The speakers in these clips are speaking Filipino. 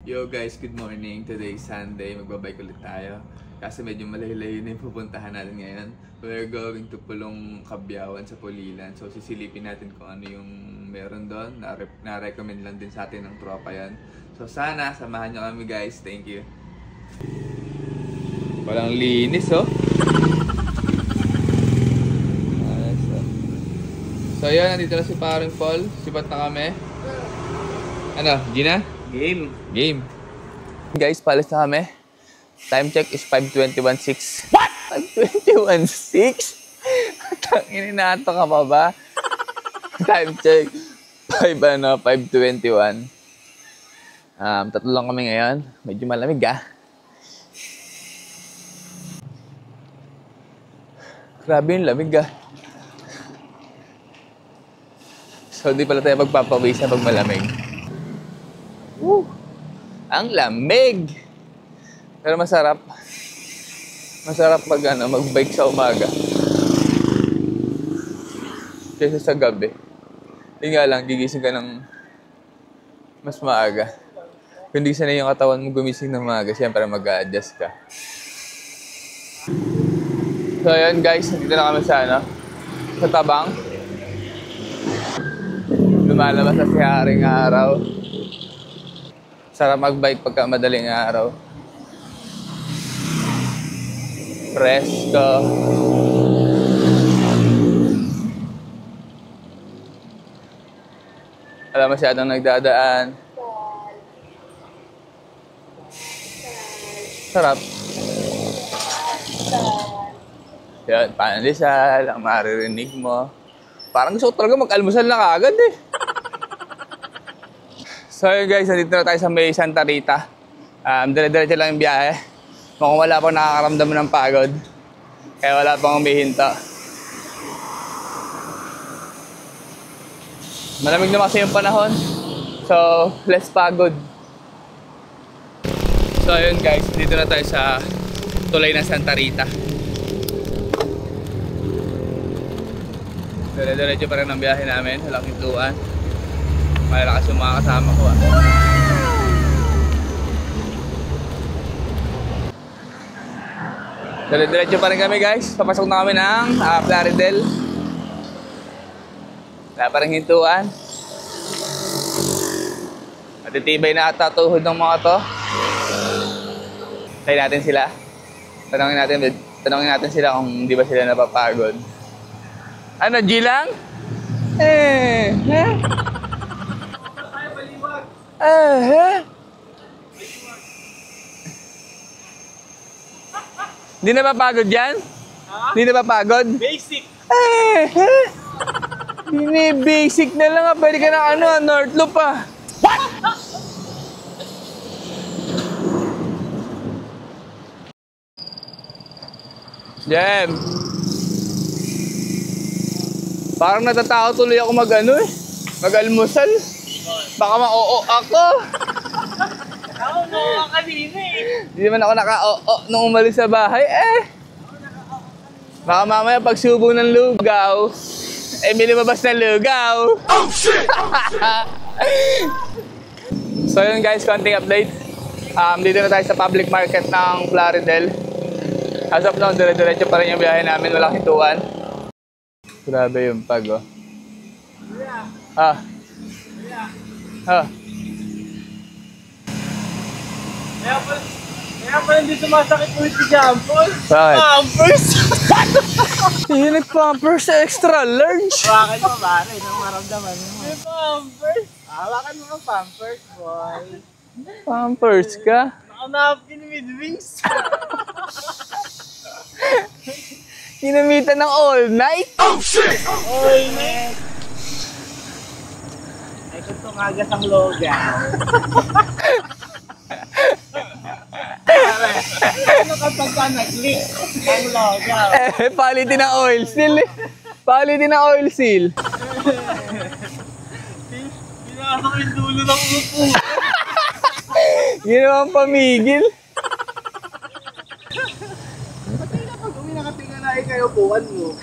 Yo guys, good morning. Today is Sunday. Magbabike ulit tayo. Kasi medyo malayo-layo na yung pupuntahan natin ngayon. We're going to Pulong Kabyawan sa Pulilan. So sisilipin natin kung ano yung meron doon. Na-recommend lang din sa atin ng tropa yan. So sana, samahan nyo kami guys. Thank you. Walang linis oh. So yun, nandito na si Paring Paul. Sipat na kami. Ano, Gina? Game. Guys, palis na kami. Time check is 5:21.6. What? 5:21.6? Tangina, ka pa ba? Time check 5:21. Tatlo lang kami ngayon. Medyo malamig Grabe yung lamig So di pala tayo magpapawisa pag malamig. Woo! Ang lamig! Pero masarap. Masarap mag-bike sa umaga. Kaysa sa gabi. Hindi nga lang, gigising ka ng mas maaga. Kung hindi sanay yung katawan mo gumising ng maaga, siyempre mag-a-adjust ka. So ayan guys, nandito na kami sa sa Tabang. Lumalabas na si Haring Araw. Sarap mag-bike pagka madaling araw. Presko. Wala masyadong nagdadaan. Sarap. Yan, panalisal, ang maririnig mo. Parang gusto ko talaga mag-almusal na kaagad So yun guys, nandito na tayo sa may Santa Rita. Dire-diretso lang yung biyahe. Mukhang wala pang nakakaramdam ng pagod. Kaya wala pang umihinto. Malamig na kasi yung panahon. So, less pagod. So yun guys, dito na tayo sa tulay ng Santa Rita. Dire-diretso pa rin ang biyahe namin. Walang hintuan. Malalakas yung mga kasama ko Dire-diretso pa rin kami guys. Papasok na kami ng Plaridel. Wala pa rin hintuan. Matitibay na ata tuhod ng mga to. Tayo natin sila. Tanongin natin sila kung di ba sila napapagod. Ano, G lang? Hindi na papagod yan? Hindi na papagod? Basic! Hindi, basic na lang pwede ka na North Loop What? Jem! Parang natatakot tuloy ako mag-almusal. Baka ma-oo ako. Ako, oo kanina Hindi naman ako naka-oo nung umalis sa bahay Baka mamaya pagsubo ng lugaw, may lumabas na lugaw. Oh shit! So yun guys, konting update. Dito na tayo sa public market ng Plaridel. As of now, dire-diretso pa rin yung biyahe namin, walang hintuan. Grabe yung pag Kaya pa hindi sumasakit ulit si Jampol. Bakit? Pampers! Yung nag-pampers sa extra large. Hawakan mo ba? Nang maramdaman mo. May pampers. Hawakan mo ang pampers, boy. Pampers ka? Naka-napkin with wings. Ginamitan ng all night? Oh shit! All night. Ay, kung tumagas ang logaw. Ano kapag ka nag-leak ang logaw? Palitin ng oil seal Palitin ng oil seal. Pinasok yung dulo ng upo. Ginawang pamigil. Patay na pag uwi nakatinga na kayo upuan mo.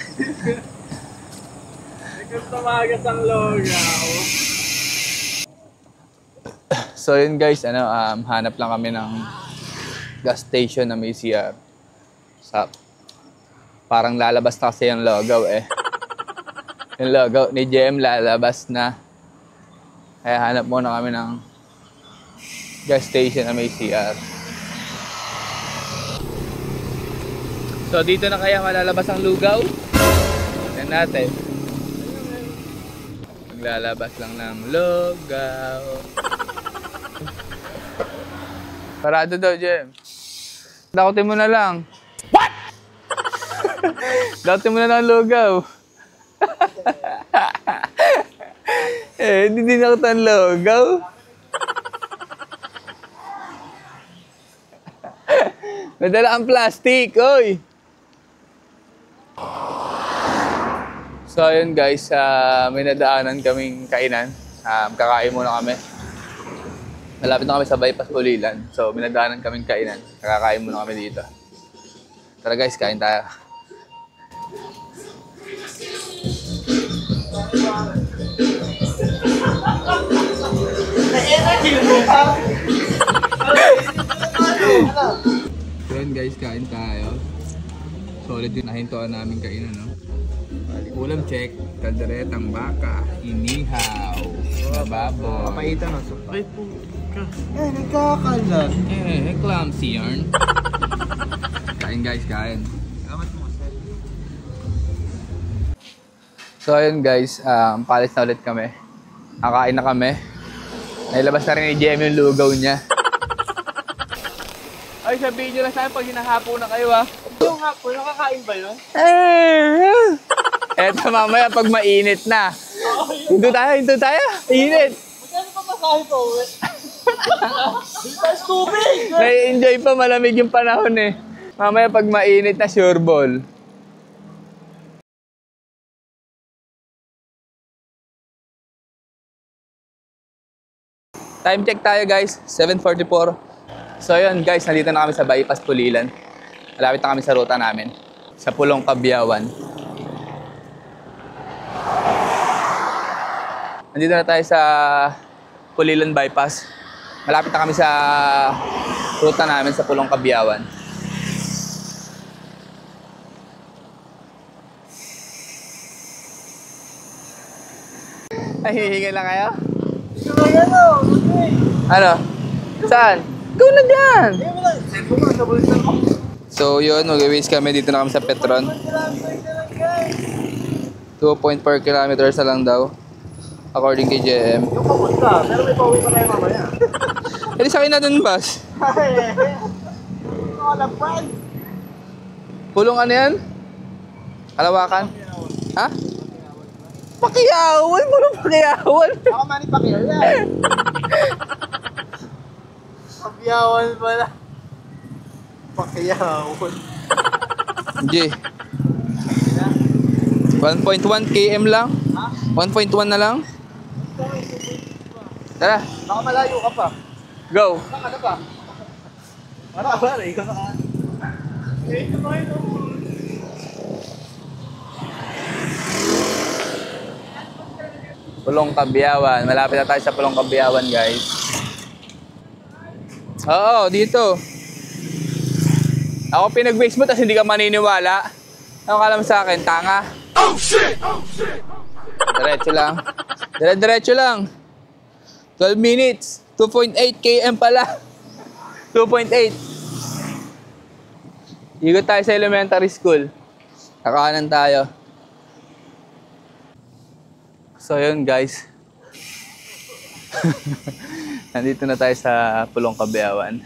Ay, kung tumagas ang logaw. So yun guys, hanap lang kami ng gas station na may CR. Parang lalabas na kasi yung logo eh. Yung logo ni JM lalabas na. Kaya hanap muna kami ng gas station na may CR. So dito na kaya malalabas ang lugaw? Tignan natin. Maglalabas lang ng lugaw. Parado daw, Jem. Dakutin mo na lang. What? Dakutin mo na lang lugaw. Hindi din ako tan lugaw. Nadala ang plastic, oy! So ayun guys, may nadaanan kaming kainan. Kakain muna kami. Malapit na kami sa bypass Ulilan. So may nadaanan kaming kainan. Kakain muna kami dito. Tara guys, kain tayo. Yun guys, kain tayo. Solid din nahintuan namin kainan, no? Ulam check, kalderetang baka, inihaw, baboy. Kapaitan na. Ay po. Nagkakalat. Clumsy yarn. Kain guys, kain. So ayun guys, palis na ulit kami. Kakain na kami. Nailabas na rin ni JM yung lugaw niya. Ay, sabihin nyo lang sa akin pag hinahapo na kayo ah. Yung hapon, nakakain ba yun? Eto mamaya pag mainit na. Hinto tayo. Init. Magkano pa makain pa uwi? Bitas tubig! Nai-enjoy pa, malamig yung panahon eh. Mamaya pag mainit na, sure ball. Time check tayo guys, 7:44. So yun guys, nandito na kami sa bypass Pulilan. Malapit na kami sa ruta namin. Sa Pulong Kabyawan. Nandito na tayo sa Pulilan bypass. Malapit na kami sa ruta namin sa Pulong Kabyawan. Ay, hihingi lang kayo? Ano? Saan? Go na dyan! So yun, mag-waste kami. Dito na kami sa Petron. 2.4 kilometers na lang daw. According kay JM. Yung papunta, pero may pauwi pa tayo mamaya. Hindi sa akin na dun, bus. Pulong ano yan? Kalawakan? Ha? Pakiyawan! Pulong Pakiyawan! Ako mani Pacquiao yan. Pacquiaoan pala. Pacquiaoan. G. 1.1 km lang? 1.1 na lang? Tara. Baka malayo ka pa. Go! Saan ka pa? Para, ikaw na ka. Pulong Kabyawan. Malapit na tayo sa Pulong Kabyawan, guys. Oo, dito. Ako pinag-waste mo, tapos hindi ka maniniwala. Ano ka alam sa akin? Tanga? Oh, shit! Oh, shit! Diretso lang. Diretso lang. 12 minutes. 2.8 km pala. 2.8. Ikot tayo sa elementary school. Kakanan tayo. So yun guys. Nandito na tayo sa Pulong Kabyawan.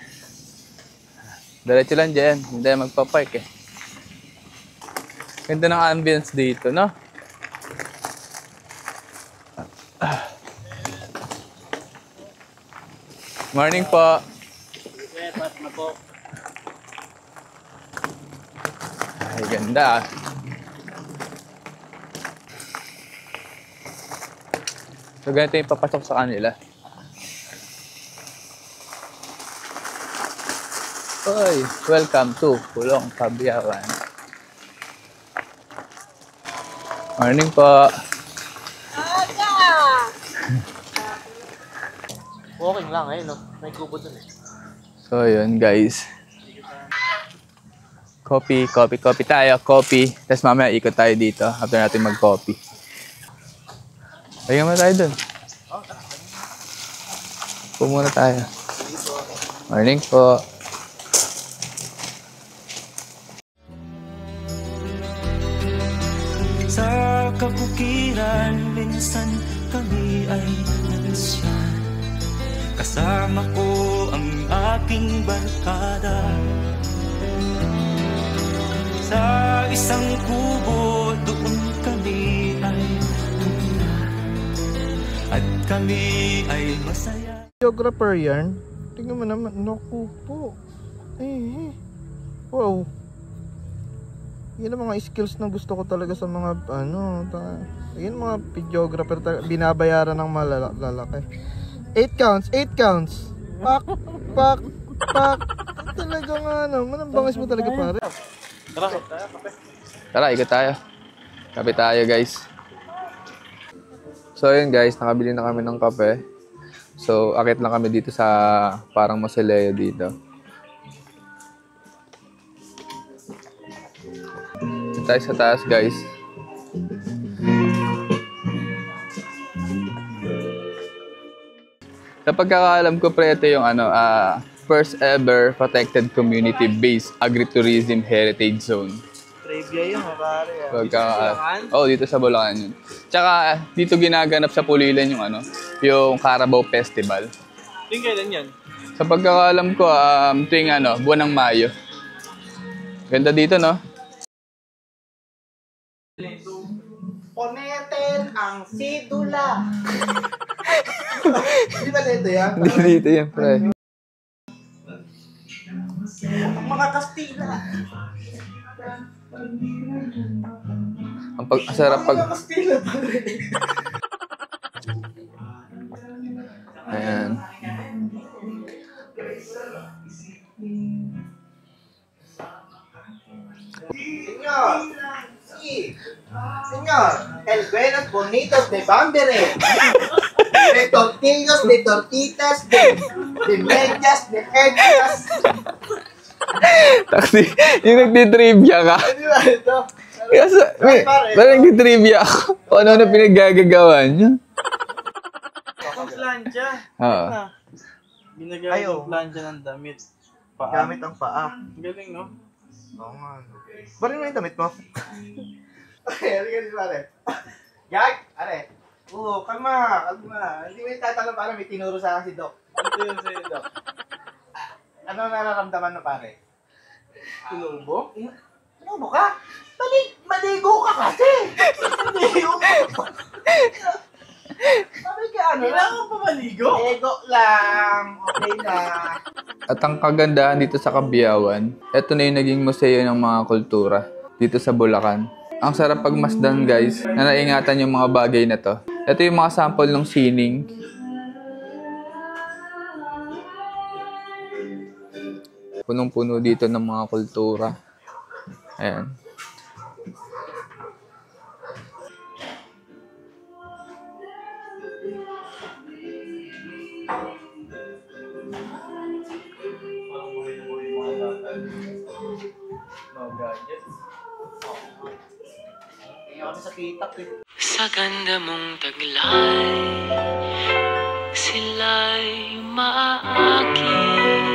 Diretso lang dyan. Hindi tayo magpapark eh. Ganda ng ambience dito, no? Morning po. Ay, ganda ah. So, ganito yung papasok sa kanila. Oy, welcome to Pulong Kabyawan. Morning po. Walking lang eh, no? May kubo dun eh. So, yun guys. Coffee tayo, coffee. Tapos mamaya ikot tayo dito after natin mag-coffee. Lagyan mo tayo dun. Upo muna tayo. Morning po. Sa kabukiran, minsan kami ay nagsyan. Kasama ko ang aking barkada. Sa isang kubo, doon kami ay tumira. At kami ay masaya. Geographer yan. Tingnan mo naman. Naku po. Wow. Yan ang mga skills na gusto ko talaga sa mga yan mga videographer binabayaran ng malalaki. 8 counts. Pak. Talaga nga ang bangis mo talaga pare. Tara, ikot tayo. Kape tayo guys. So yun guys, nakabili na kami ng kape. So akit lang kami dito sa parang mausoleo dito. Dito tayo sa taas guys. Sa pagkakaalam ko pre, ito yung first ever protected community-based agritourism heritage zone. Trivia yun, pare. Dito sa Bulacan yun. Tsaka dito ginaganap sa Pulilan yung Carabao Festival. Yung kailan yan? Sa pagkakaalam ko, tuwing buwan ng Mayo. Ganda dito, no? Ponetin ang sidula. Di ba dito yan? Hindi dito yan, pre. Mga Kastila. Ang sarap pag... Mga Kastila pare. Ayan. Señor, el buenos bonitos de Bambere. De tortillos, de tortitas, de medias, de herdas. Taxi, yung nagtitrivia ka. Di ba ito? Parang nagtitrivia ako. O ano pinaggagawa niyo? Ang plancha. Oo. Ginagawa yung plancha ng damit. Paa. Gamit ang paa. Ang galing, no? Oo nga. Barin mo yung damit mo. Okay, halika din pare. Gag! Are! Oo, kalma. Hindi mo yung tatanong pare, may tinuro sa akin si Doc. Ito yun sa'yo, Doc. Ano nararamdaman mo pare? Tulubo? Ano ka? Maligo ka kasi! Maligo ka! Sabi ka Kailangan pa maligo? Ego lang. Okay na. At ang kagandahan dito sa Kabiyawan, ito na yung naging museo ng mga kultura dito sa Bulacan. Ang sarap pagmasdan guys, na naingatan yung mga bagay na to. Ito yung mga sample ng sining. Punong-puno dito ng mga kultura. Ayan. Sa ganda mong taglay, sila'y maaakit.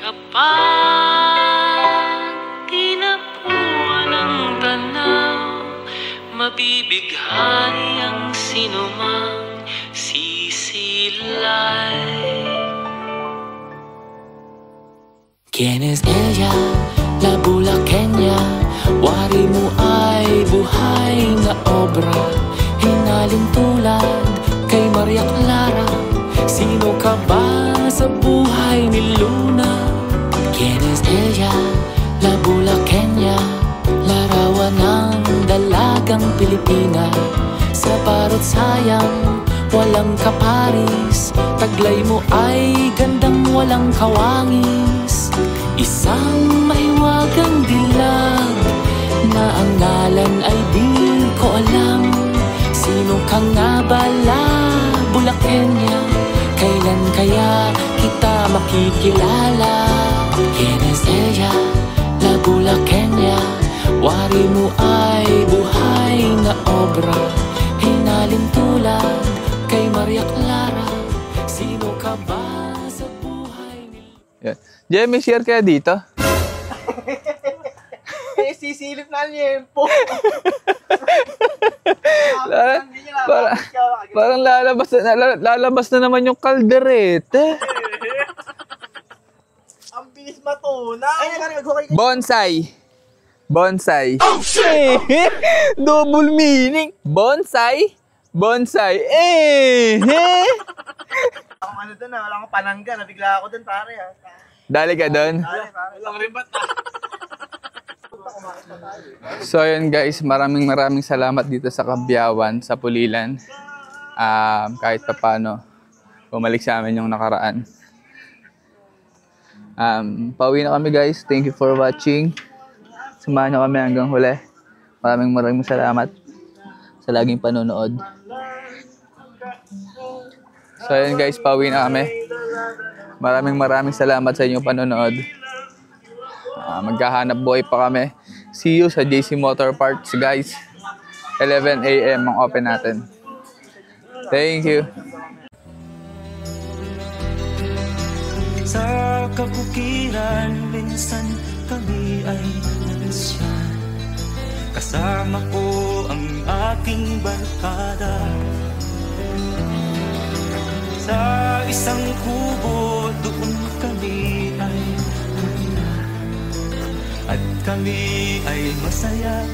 Kapag tinapuan ang tanaw, mabibighani ang sinumang sisilay. ¿Quién es ella? La Bulaqueña. Wari mo ay buhay na obra, hinaling tulad kay Maria Clara. Sino ka ba sa buhay ni Luna? ¿Quién es ella? La Bulaqueña. Larawan ng dalagang Pilipina. Sa parot sayang, walang kaparis. Taglay mo ay gandang walang kawangis. Isang mahiwagang dilag na ang ngalan ay di ko alam. Sino ka nga ba, la Bulaqueña? makikilala. ¿Quién es ella? La Bulaqueña. Wari mo ay buhay na obra. Hinaling tulad kay Maria Clara. Sino ka ba sa buhay nila? Yan. Jemmy, share kaya dito? Eh, sisilip na niya po. Parang lalabas na naman yung kalderete. Ang bilis matunaw. Ay, naghuhay ka. Bonsai. Bonsai. Oh, shit! Double meaning. Bonsai. Bonsai. Ang ano doon wala akong panangga. Nabigla ako doon, pare. Dali ka doon. Walang ribat. So yun guys, maraming salamat dito sa Kabyawan, sa Pulilan. Kahit pa paano, bumalik sa amin yung nakaraan. Pauwi na kami guys. Thank you for watching. Samahan nyo kami hanggang huli. Maraming salamat sa laging panonood. So yun guys, pauwi na kami. Maraming salamat sa inyong panonood. Maghahanap buhay pa kami. See you sa JC Motor Parts guys. 11 AM ang open natin. Thank you. Sa kabukiran, minsan kami ay nansyan. Kasama ko ang aking barkada. Sa isang kubo, doon kami ay tumira. At kami ay masaya.